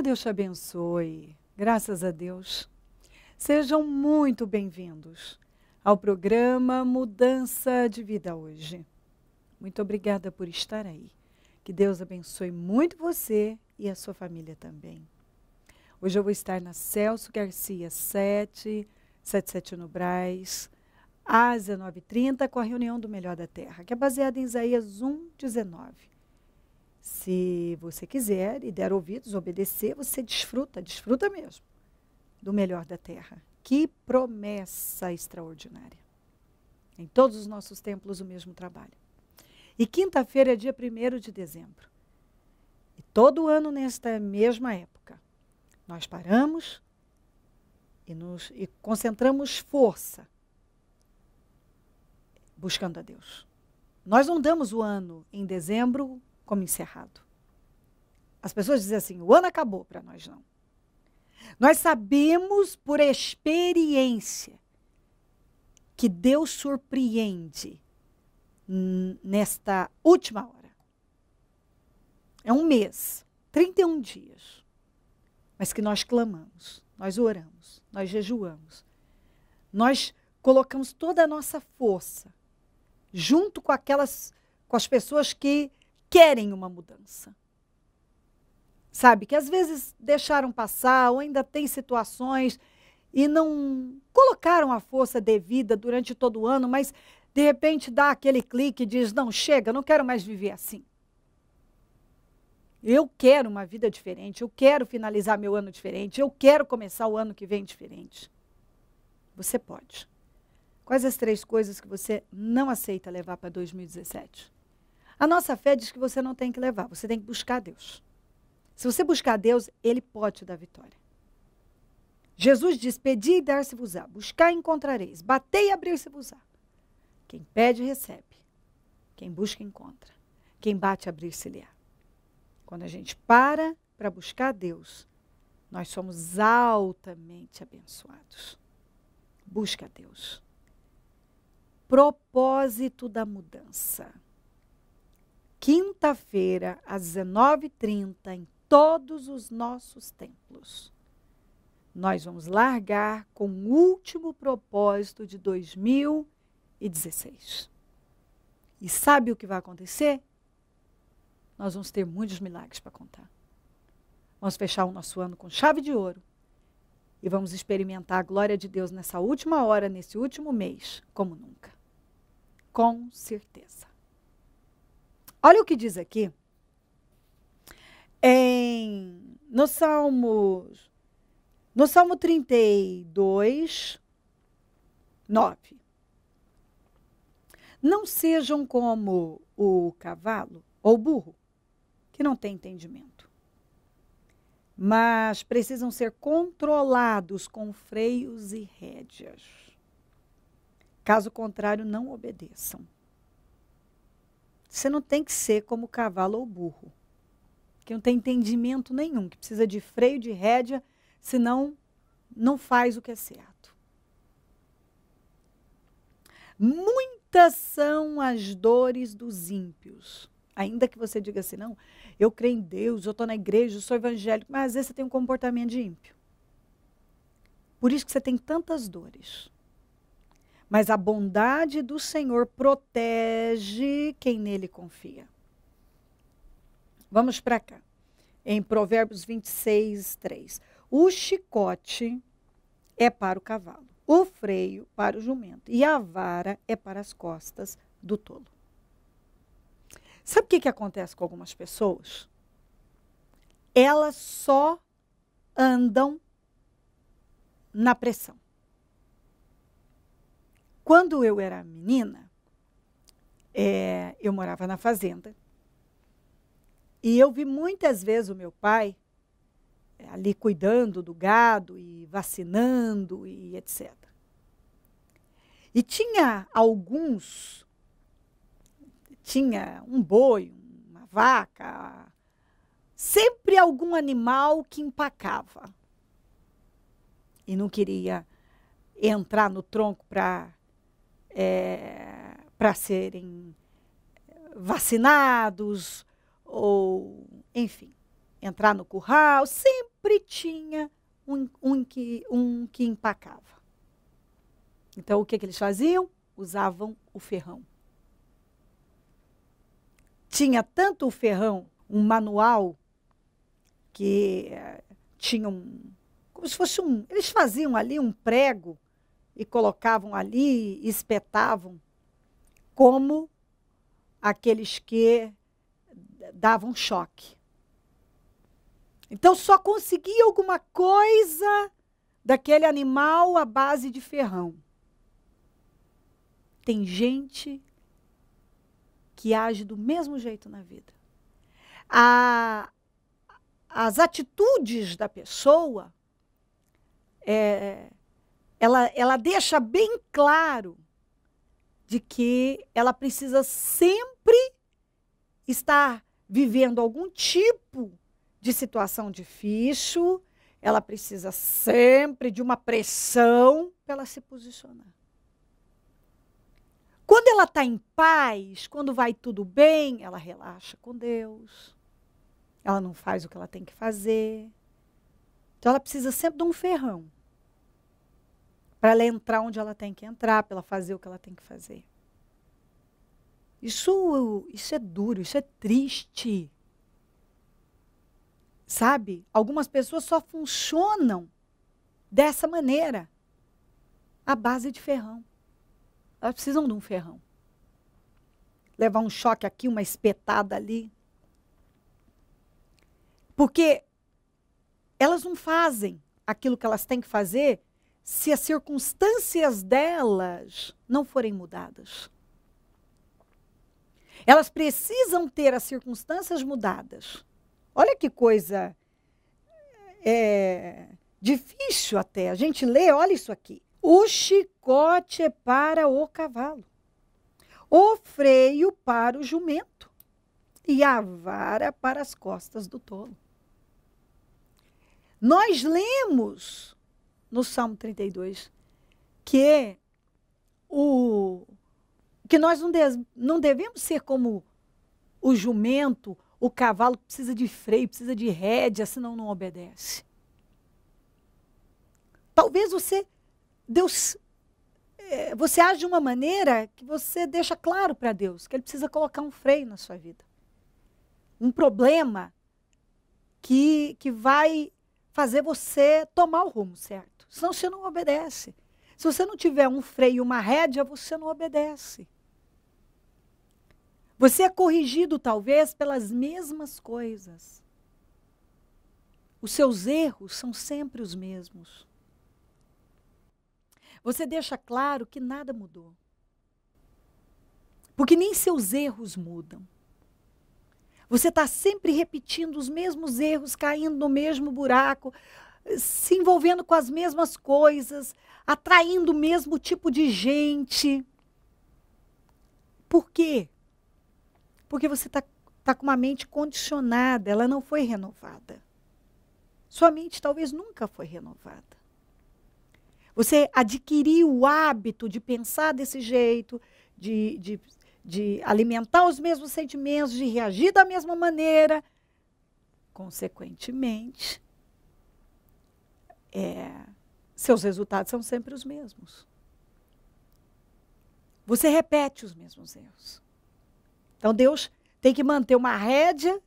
Deus te abençoe. Graças a Deus. Sejam muito bem-vindos ao programa Mudança de Vida hoje. Muito obrigada por estar aí. Que Deus abençoe muito você e a sua família também. Hoje eu vou estar na Celso Garcia 777 no Brás, às 19h30, com a reunião do Melhor da Terra, que é baseada em Isaías 1:19. Se você quiser e der ouvidos, obedecer, você desfruta mesmo do Melhor da Terra. Que promessa extraordinária. Em todos os nossos templos o mesmo trabalho. E quinta-feira é dia 1º de dezembro. E todo ano nesta mesma época, nós paramos e concentramos força buscando a Deus. Nós não damos o ano em dezembro como encerrado. As pessoas dizem assim, o ano acabou, para nós não. Nós sabemos por experiência que Deus surpreende nesta última hora. É um mês, 31 dias, mas que nós clamamos, nós oramos, nós jejuamos, nós colocamos toda a nossa força junto com as pessoas que querem uma mudança. Sabe, que às vezes deixaram passar ou ainda tem situações e não colocaram a força devida durante todo o ano, mas de repente dá aquele clique e diz, não, chega, não quero mais viver assim. Eu quero uma vida diferente, eu quero finalizar meu ano diferente, eu quero começar o ano que vem diferente. Você pode. Quais as 3 coisas que você não aceita levar para 2017? A nossa fé diz que você não tem que levar, você tem que buscar Deus. Se você buscar Deus, Ele pode te dar vitória. Jesus diz, pedi e dar-se-vos-á, buscar e encontrareis, batei e abrir-se-vos-á. Quem pede, recebe. Quem busca, encontra. Quem bate, abrir-se-lhe-á. Quando a gente para buscar Deus, nós somos altamente abençoados. Busca Deus. Propósito da mudança. Quinta-feira, às 19h30, em todos os nossos templos. Nós vamos largar com o último propósito de 2016. E sabe o que vai acontecer? Nós vamos ter muitos milagres para contar. Vamos fechar o nosso ano com chave de ouro. E vamos experimentar a glória de Deus nessa última hora, nesse último mês, como nunca. Com certeza. Olha o que diz aqui. No Salmo 32, 9. Não sejam como o cavalo ou o burro, que não tem entendimento, mas precisam ser controlados com freios e rédeas. Caso contrário, não obedeçam. Você não tem que ser como o cavalo ou o burro, que não tem entendimento nenhum, que precisa de freio, de rédea, senão não faz o que é certo. Muitas são as dores dos ímpios. Ainda que você diga assim, não, eu creio em Deus, eu estou na igreja, eu sou evangélico, mas às vezes você tem um comportamento de ímpio. Por isso que você tem tantas dores. Mas a bondade do Senhor protege quem nele confia. Vamos para cá. Em Provérbios 26, 3. O chicote é para o cavalo, o freio para o jumento, e a vara é para as costas do tolo. Sabe o que acontece com algumas pessoas? Elas só andam na pressão. Quando eu era menina, eu morava na fazenda. E eu vi muitas vezes o meu pai ali cuidando do gado e vacinando e etc. E tinha um boi, uma vaca, sempre algum animal que empacava. E não queria entrar no tronco para serem vacinados, ou, enfim, entrar no curral, sempre sempre tinha um que empacava. Então, o que eles faziam? Usavam o ferrão. Tinha tanto o ferrão, um manual, que tinha como se fosse eles faziam ali um prego e colocavam ali, e espetavam, como aqueles que davam choque. Então, só conseguia alguma coisa daquele animal à base de ferrão. Tem gente que age do mesmo jeito na vida. As atitudes da pessoa, ela deixa bem claro de que ela precisa sempre estar vivendo algum tipo de situação difícil, ela precisa sempre de uma pressão para ela se posicionar. Quando ela está em paz, quando vai tudo bem, ela relaxa com Deus. Ela não faz o que ela tem que fazer. Então, ela precisa sempre de um ferrão para ela entrar onde ela tem que entrar, para ela fazer o que ela tem que fazer. Isso é duro, isso é triste. Sabe? Algumas pessoas só funcionam dessa maneira, à base de ferrão. Elas precisam de um ferrão. Levar um choque aqui, uma espetada ali. Porque elas não fazem aquilo que elas têm que fazer se as circunstâncias delas não forem mudadas. Elas precisam ter as circunstâncias mudadas. Olha que coisa difícil até. A gente lê, olha isso aqui. O chicote é para o cavalo, o freio para o jumento e a vara para as costas do tolo. Nós lemos no Salmo 32 que nós não devemos ser como o jumento, o cavalo que precisa de freio, precisa de rédea, senão não obedece. Talvez você age de uma maneira que você deixa claro para Deus que Ele precisa colocar um freio na sua vida. Um problema que vai fazer você tomar o rumo certo. Senão você não obedece. Se você não tiver um freio e uma rédea, você não obedece. Você é corrigido, talvez, pelas mesmas coisas. Os seus erros são sempre os mesmos. Você deixa claro que nada mudou. Porque nem seus erros mudam. Você está sempre repetindo os mesmos erros, caindo no mesmo buraco, se envolvendo com as mesmas coisas, atraindo o mesmo tipo de gente. Por quê? Porque você está com uma mente condicionada, ela não foi renovada. Sua mente talvez nunca foi renovada. Você adquiriu o hábito de pensar desse jeito, de alimentar os mesmos sentimentos, de reagir da mesma maneira. Consequentemente, seus resultados são sempre os mesmos. Você repete os mesmos erros. Então, Deus tem que manter uma rédea,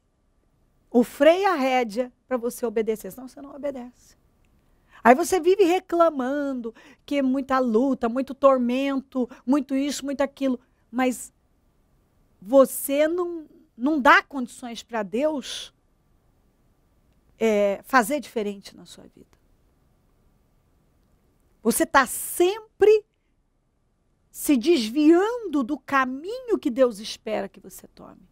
o freio e a rédea, para você obedecer, senão você não obedece. Aí você vive reclamando que é muita luta, muito tormento, muito isso, muito aquilo. Mas você não dá condições para Deus fazer diferente na sua vida. Você está sempre se desviando do caminho que Deus espera que você tome.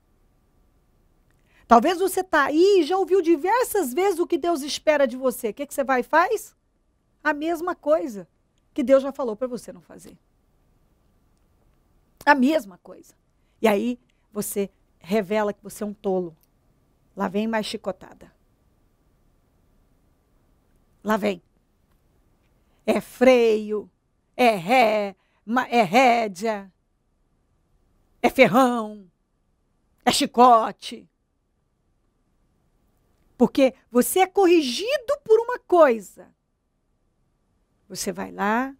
Talvez você está aí e já ouviu diversas vezes o que Deus espera de você. O que você vai e faz? A mesma coisa que Deus já falou para você não fazer. A mesma coisa. E aí você revela que você é um tolo. Lá vem mais chicotada. Lá vem. É freio, é rédea, é ferrão, é chicote. Porque você é corrigido por uma coisa. Você vai lá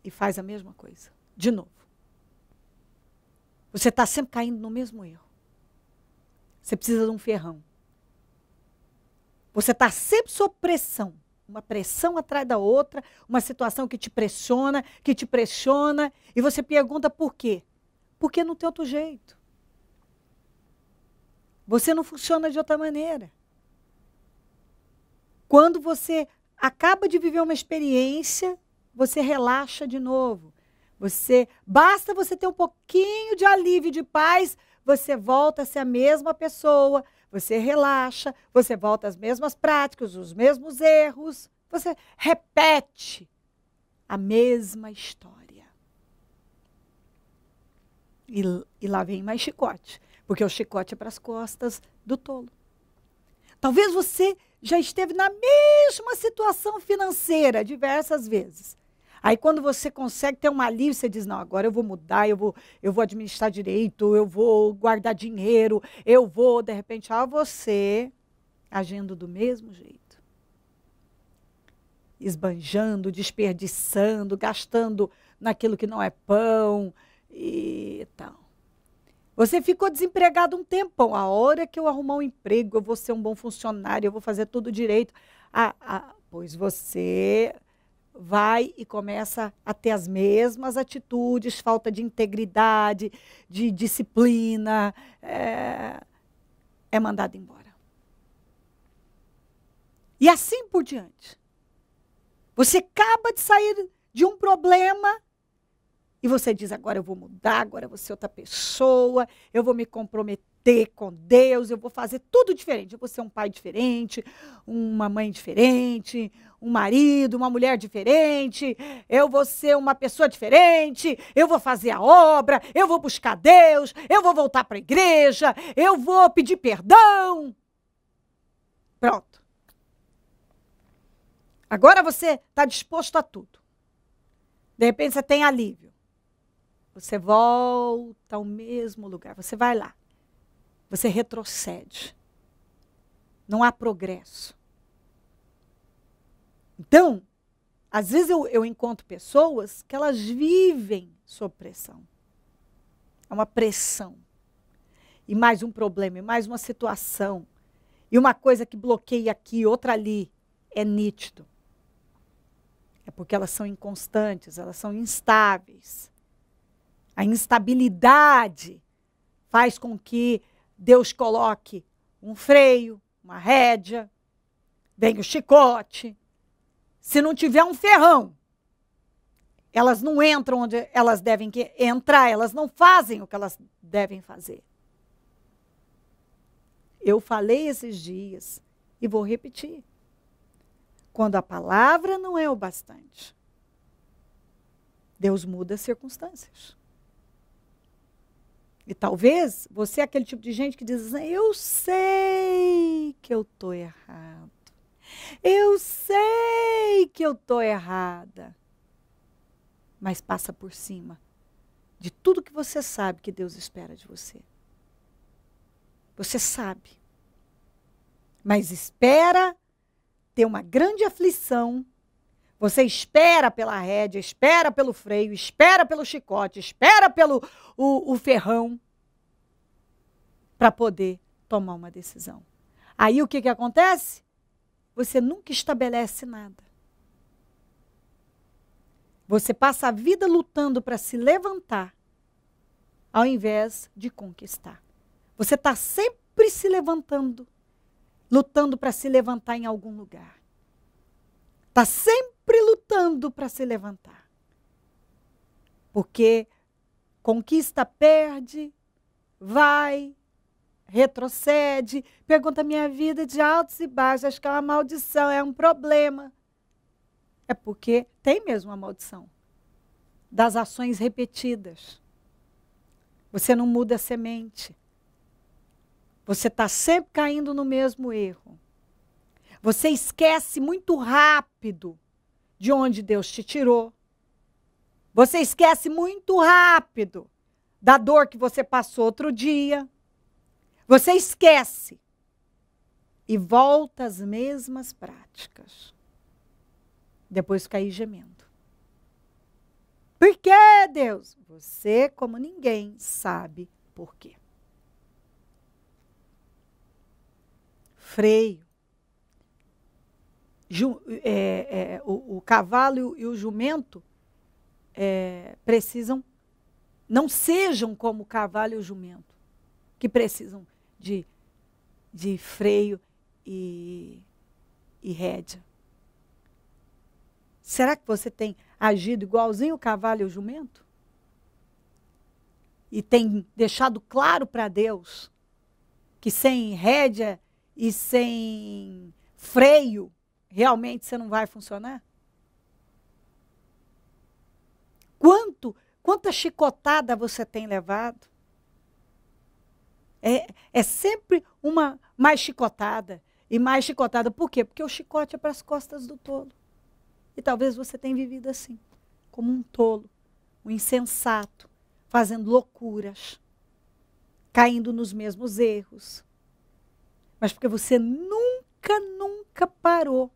e faz a mesma coisa. De novo. Você está sempre caindo no mesmo erro. Você precisa de um ferrão. Você está sempre sob pressão. Uma pressão atrás da outra, uma situação que te pressiona, e você pergunta por quê? Porque não tem outro jeito. Você não funciona de outra maneira. Quando você acaba de viver uma experiência, você relaxa de novo. Basta você ter um pouquinho de alívio, de paz, você volta a ser a mesma pessoa, você relaxa, você volta às mesmas práticas, os mesmos erros, você repete a mesma história. E lá vem mais chicote, porque o chicote é para as costas do tolo. Talvez você já esteve na mesma situação financeira diversas vezes. Aí quando você consegue ter um alívio, você diz, não, agora eu vou mudar, eu vou administrar direito, eu vou guardar dinheiro, de repente, você agindo do mesmo jeito. Esbanjando, desperdiçando, gastando naquilo que não é pão e tal. Você ficou desempregado um tempão. A hora que eu arrumar um emprego, eu vou ser um bom funcionário, eu vou fazer tudo direito. Pois você vai e começa a ter as mesmas atitudes, falta de integridade, de disciplina, é mandado embora. E assim por diante. Você acaba de sair de um problema e você diz, agora eu vou mudar, agora eu vou ser outra pessoa, eu vou me comprometer com Deus, eu vou fazer tudo diferente. Eu vou ser um pai diferente, uma mãe diferente, um marido, uma mulher diferente, eu vou ser uma pessoa diferente, eu vou fazer a obra, eu vou buscar Deus, eu vou voltar para a igreja, eu vou pedir perdão. Pronto. Agora você está disposto a tudo. De repente você tem alívio. Você volta ao mesmo lugar, você vai lá. Você retrocede. Não há progresso. Então, às vezes eu encontro pessoas que elas vivem sob pressão. É uma pressão. E mais um problema, e mais uma situação. E uma coisa que bloqueia aqui, outra ali. É nítido. É porque elas são inconstantes, elas são instáveis. A instabilidade faz com que Deus coloque um freio, uma rédea, vem o chicote. Se não tiver um ferrão, elas não entram onde elas devem entrar, elas não fazem o que elas devem fazer. Eu falei esses dias e vou repetir. Quando a palavra não é o bastante, Deus muda as circunstâncias. E talvez você é aquele tipo de gente que diz assim, eu sei que eu estou errado. Eu sei que eu estou errada. Mas passa por cima de tudo que você sabe que Deus espera de você. Você sabe. Mas espera ter uma grande aflição. Você espera pela rédea, espera pelo freio, espera pelo chicote, espera pelo o ferrão para poder tomar uma decisão. Aí o que acontece? Você nunca estabelece nada. Você passa a vida lutando para se levantar, ao invés de conquistar. Você está sempre se levantando, lutando para se levantar em algum lugar. Está sempre lutando para se levantar. Porque conquista, perde, vai, retrocede. Pergunta a minha vida de altos e baixos. Acho que é uma maldição, é um problema. É porque tem mesmo uma maldição. Das ações repetidas. Você não muda a semente. Você está sempre caindo no mesmo erro. Você esquece muito rápido de onde Deus te tirou. Você esquece muito rápido da dor que você passou outro dia. Você esquece. e volta às mesmas práticas. Depois fica aí gemendo. Por que, Deus? Você, como ninguém, sabe por quê. Freio. O cavalo e o jumento precisam, não sejam como o cavalo e o jumento, que precisam de freio e rédea. Será que você tem agido igualzinho o cavalo e o jumento? E tem deixado claro para Deus que sem rédea e sem freio, realmente você não vai funcionar? Quanta chicotada você tem levado? É sempre uma mais chicotada e mais chicotada. Por quê? Porque o chicote é para as costas do tolo. E talvez você tenha vivido assim, como um tolo, um insensato, fazendo loucuras, caindo nos mesmos erros. Mas porque você nunca parou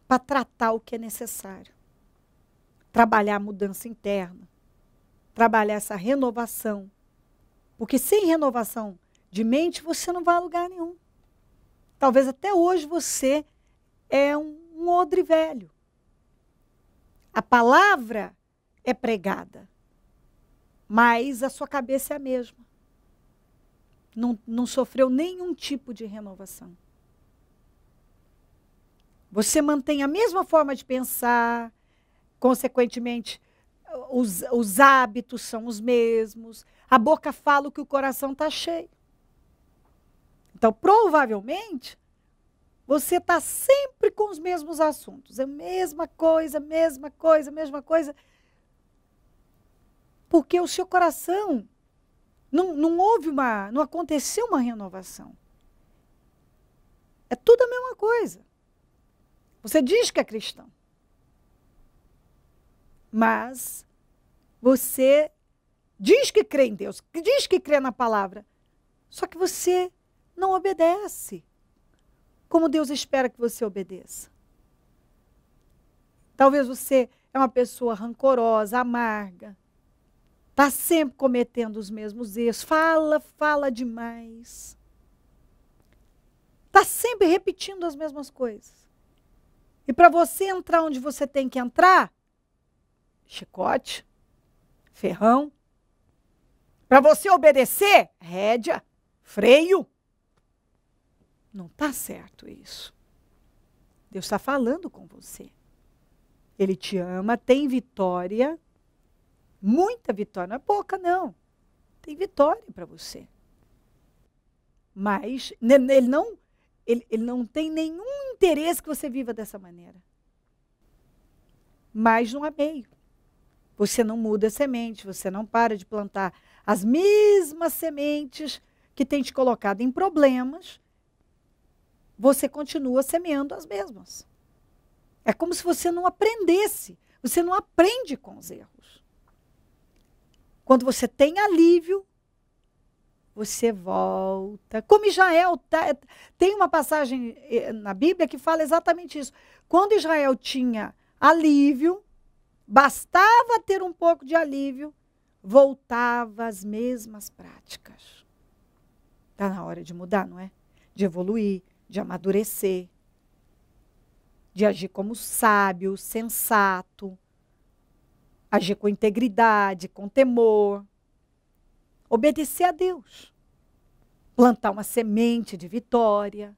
para tratar o que é necessário. Trabalhar a mudança interna, trabalhar essa renovação. Porque sem renovação de mente, você não vai a lugar nenhum. Talvez até hoje você é um odre velho. A palavra é pregada, mas a sua cabeça é a mesma. Não sofreu nenhum tipo de renovação. Você mantém a mesma forma de pensar, consequentemente, os hábitos são os mesmos, a boca fala o que o coração está cheio. Então, provavelmente, você está sempre com os mesmos assuntos. É mesma coisa. Porque o seu coração não aconteceu uma renovação. É tudo a mesma coisa. Você diz que é cristão. Mas você diz que crê em Deus, diz que crê na palavra. Só que você não obedece como Deus espera que você obedeça. Talvez você é uma pessoa rancorosa, amarga, está sempre cometendo os mesmos erros, fala demais. Está sempre repetindo as mesmas coisas. E para você entrar onde você tem que entrar, chicote, ferrão. Para você obedecer, rédea, freio. Não está certo isso. Deus está falando com você. Ele te ama, tem vitória, muita vitória, não é pouca não. Tem vitória para você. Mas ele não tem nenhum interesse que você viva dessa maneira. Mas não há meio. Você não muda a semente, você não para de plantar as mesmas sementes que tem te colocado em problemas, você continua semeando as mesmas. É como se você não aprendesse. Você não aprende com os erros. Quando você tem alívio, você volta. Como Israel, tem uma passagem na Bíblia que fala exatamente isso. Quando Israel tinha alívio, bastava ter um pouco de alívio, voltava às mesmas práticas. Está na hora de mudar, não é? De evoluir, de amadurecer, de agir como sábio, sensato, agir com integridade, com temor, obedecer a Deus, plantar uma semente de vitória,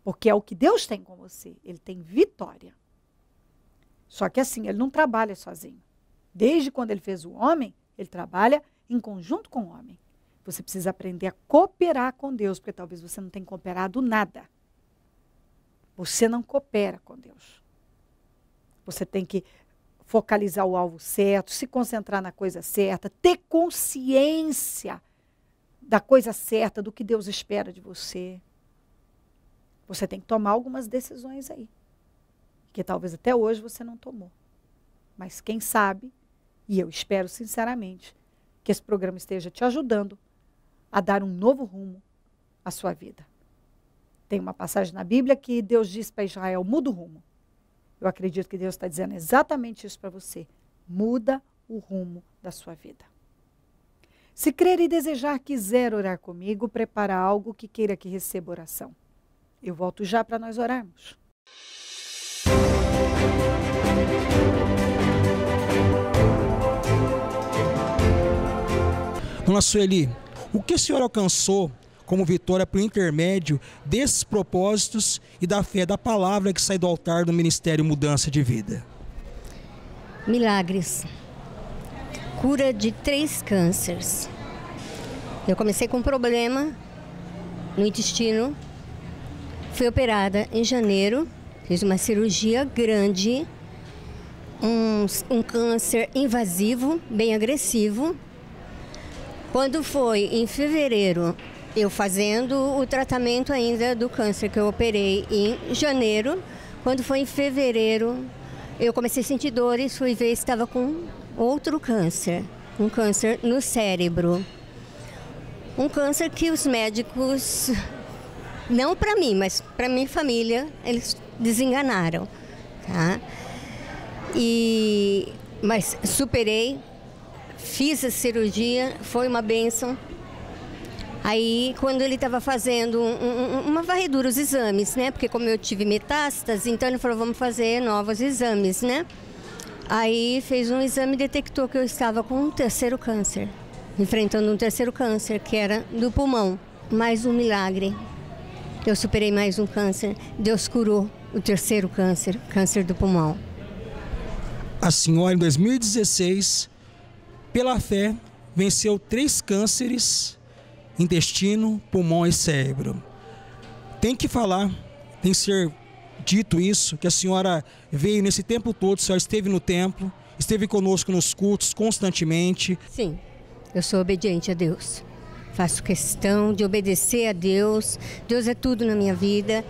porque é o que Deus tem com você, Ele tem vitória. Só que assim, Ele não trabalha sozinho. Desde quando Ele fez o homem, Ele trabalha em conjunto com o homem. Você precisa aprender a cooperar com Deus, porque talvez você não tenha cooperado nada. Você não coopera com Deus. Você tem que focalizar o alvo certo, se concentrar na coisa certa, ter consciência da coisa certa, do que Deus espera de você. Você tem que tomar algumas decisões aí, que talvez até hoje você não tomou. Mas quem sabe, e eu espero sinceramente, que esse programa esteja te ajudando a dar um novo rumo à sua vida. Tem uma passagem na Bíblia que Deus diz para Israel, muda o rumo. Eu acredito que Deus está dizendo exatamente isso para você. Muda o rumo da sua vida. Se crer e desejar, quiser orar comigo, prepara algo que queira que receba oração. Eu volto já para nós orarmos. Dona Sueli, o que a senhora alcançou como vitória por intermédio desses propósitos e da fé da palavra que sai do altar do Ministério Mudança de Vida? Milagres. Cura de 3 cânceres. Eu comecei com um problema no intestino. Fui operada em janeiro. Fiz uma cirurgia grande. Um câncer invasivo, bem agressivo. Quando foi em fevereiro, eu fazendo o tratamento ainda do câncer que eu operei em janeiro. Quando foi em fevereiro, eu comecei a sentir dores, fui ver se estava com outro câncer. Um câncer no cérebro. Um câncer que os médicos, não para mim, mas para minha família, eles desenganaram. Tá? Mas superei, fiz a cirurgia, foi uma bênção. Aí, quando ele estava fazendo uma varredura, os exames, né? Porque como eu tive metástase, então ele falou, vamos fazer novos exames, né? Aí fez um exame e detectou que eu estava com um 3º câncer, enfrentando um 3º câncer, que era do pulmão. Mais um milagre. Eu superei mais um câncer, Deus curou o 3º câncer, câncer do pulmão. A senhora, em 2016, pela fé, venceu 3 cânceres, intestino, pulmão e cérebro. Tem que falar, tem que ser dito isso, que a senhora veio nesse tempo todo, a senhora esteve no templo, esteve conosco nos cultos constantemente. Sim, eu sou obediente a Deus. Faço questão de obedecer a Deus. Deus é tudo na minha vida.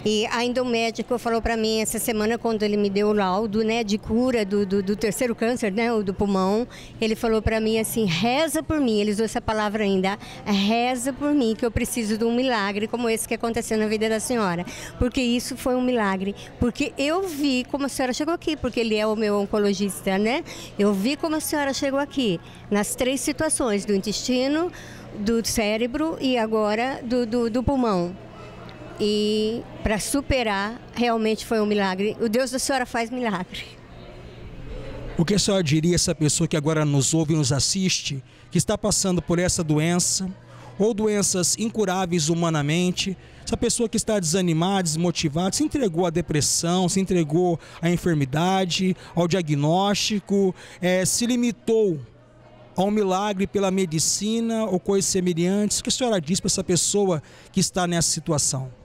E ainda o médico falou para mim essa semana, quando ele me deu o laudo, né, de cura do 3º câncer, né, o do pulmão, ele falou para mim assim, reza por mim, ele usou essa palavra ainda, reza por mim, que eu preciso de um milagre como esse que aconteceu na vida da senhora, porque isso foi um milagre, porque eu vi como a senhora chegou aqui, porque ele é o meu oncologista, né, eu vi como a senhora chegou aqui, nas 3 situações, do intestino, do cérebro e agora do pulmão. E para superar, realmente foi um milagre. O Deus da senhora faz milagre. O que a senhora diria a essa pessoa que agora nos ouve e nos assiste, que está passando por essa doença, ou doenças incuráveis humanamente, essa pessoa que está desanimada, desmotivada, se entregou à depressão, se entregou à enfermidade, ao diagnóstico, se limitou ao milagre pela medicina ou coisas semelhantes, o que a senhora diz para essa pessoa que está nessa situação?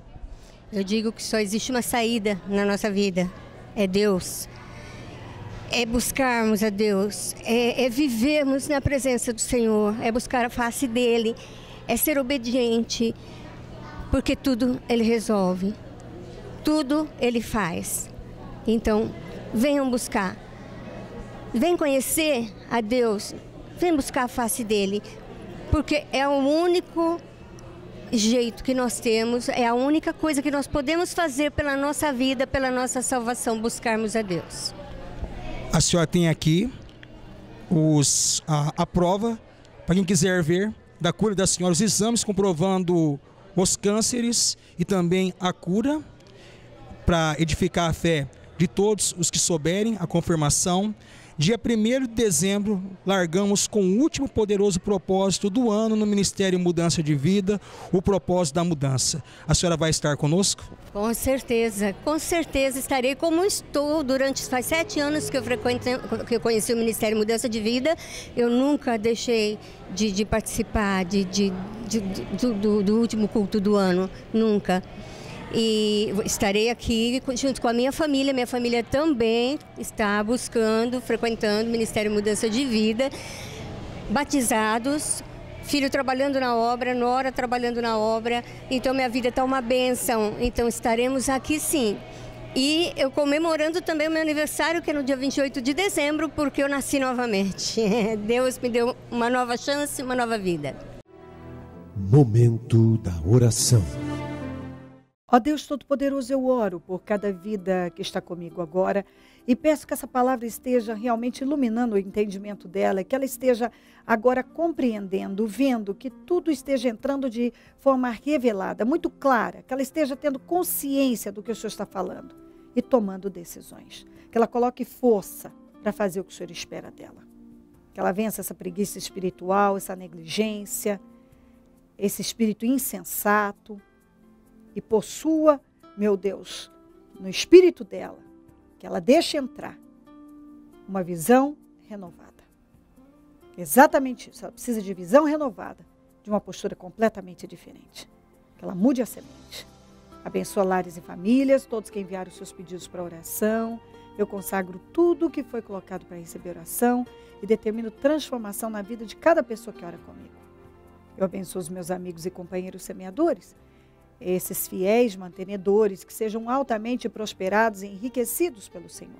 Eu digo que só existe uma saída na nossa vida, é Deus. É buscarmos a Deus, é vivermos na presença do Senhor, é buscar a face dEle, é ser obediente, porque tudo Ele resolve, tudo Ele faz. Então, venham buscar, venham conhecer a Deus, venham buscar a face dEle, porque é o único jeito que nós temos, é a única coisa que nós podemos fazer pela nossa vida, pela nossa salvação, buscarmos a Deus. A senhora tem aqui a prova, para quem quiser ver, da cura da senhora, os exames comprovando os cânceres e também a cura, para edificar a fé de todos os que souberem a confirmação. Dia 1º de dezembro, largamos com o último poderoso propósito do ano no Ministério Mudança de Vida, o propósito da mudança. A senhora vai estar conosco? Com certeza estarei, como estou faz 7 anos que eu conheci o Ministério Mudança de Vida. Eu nunca deixei de participar do último culto do ano, nunca. E estarei aqui junto com a minha família também está buscando, frequentando o Ministério Mudança de Vida, batizados, filho trabalhando na obra, nora trabalhando na obra, então minha vida está uma bênção, então estaremos aqui sim. E eu comemorando também o meu aniversário, que é no dia 28 de dezembro, porque eu nasci novamente. Deus me deu uma nova chance, uma nova vida. Momento da oração. Ó Deus Todo-Poderoso, eu oro por cada vida que está comigo agora e peço que essa palavra esteja realmente iluminando o entendimento dela, que ela esteja agora compreendendo, vendo, que tudo esteja entrando de forma revelada, muito clara, que ela esteja tendo consciência do que o Senhor está falando e tomando decisões. Que ela coloque força para fazer o que o Senhor espera dela. Que ela vença essa preguiça espiritual, essa negligência, esse espírito insensato e possua, meu Deus, no espírito dela, que ela deixe entrar uma visão renovada. Exatamente isso, ela precisa de visão renovada, de uma postura completamente diferente. Que ela mude a semente. Abençoa lares e famílias, todos que enviaram os seus pedidos para oração. Eu consagro tudo que foi colocado para receber oração e determino transformação na vida de cada pessoa que ora comigo. Eu abençoo os meus amigos e companheiros semeadores, esses fiéis mantenedores que sejam altamente prosperados e enriquecidos pelo Senhor.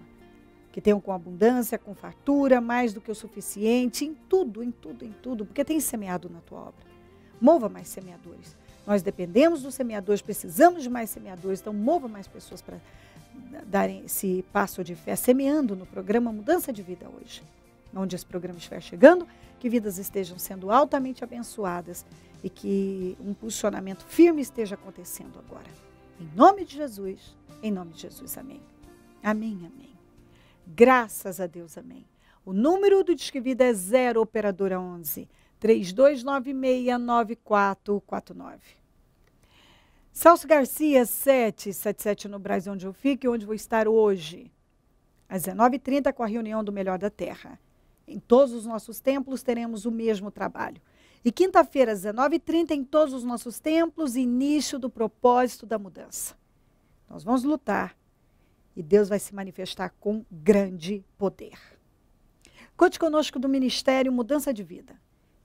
Que tenham com abundância, com fartura, mais do que o suficiente, em tudo, porque tem semeado na tua obra. Mova mais semeadores. Nós dependemos dos semeadores, precisamos de mais semeadores, então mova mais pessoas para darem esse passo de fé, semeando no programa Mudança de Vida hoje. Onde esse programa estiver chegando, que vidas estejam sendo altamente abençoadas e que um posicionamento firme esteja acontecendo agora. Em nome de Jesus, amém. Amém, amém. Graças a Deus, amém. O número do Disque Vida é 0 operadora 11 32969449. Celso Garcia, 777 no Brasil, onde eu fico e onde vou estar hoje, às 19h30, com a reunião do Melhor da Terra. Em todos os nossos templos teremos o mesmo trabalho. E quinta-feira, às 19h30, em todos os nossos templos, início do propósito da mudança. Nós vamos lutar e Deus vai se manifestar com grande poder. Conte conosco do Ministério Mudança de Vida.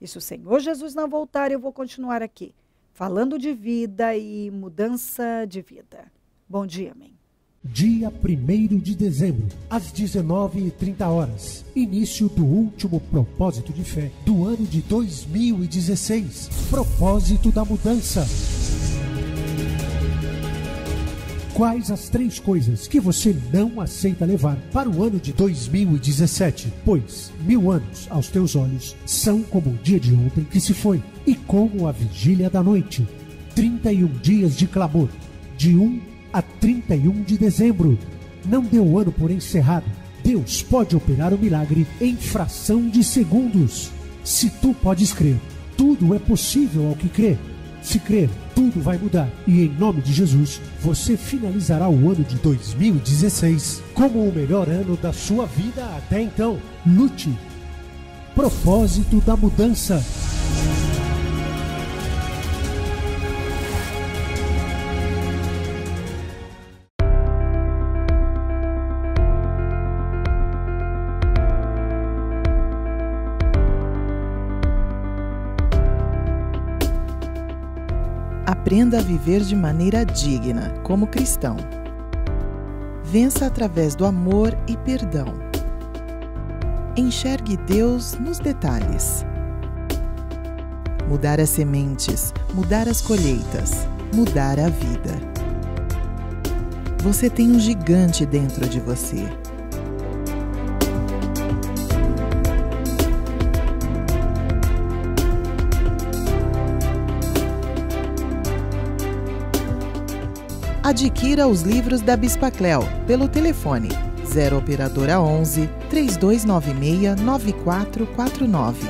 E se o Senhor Jesus não voltar, eu vou continuar aqui, falando de vida e mudança de vida. Bom dia, amém. Dia 1º de dezembro, às 19h30, início do último propósito de fé do ano de 2016. Propósito da mudança. Quais as 3 coisas que você não aceita levar para o ano de 2017? Pois 1000 anos aos teus olhos são como o dia de ontem que se foi e como a vigília da noite. 31 dias de clamor, de 1 a 31 de dezembro. Não dê o ano por encerrado. Deus pode operar o milagre em fração de segundos. Se tu podes crer, tudo é possível ao que crê. Se crer, tudo vai mudar. E em nome de Jesus, você finalizará o ano de 2016 como o melhor ano da sua vida até então. Lute. Propósito da mudança. Aprenda a viver de maneira digna, como cristão. Vença através do amor e perdão. Enxergue Deus nos detalhes. Mudar as sementes, mudar as colheitas, mudar a vida. Você tem um gigante dentro de você. Adquira os livros da Bispa Cleo pelo telefone 0 operadora 11 3296 9449.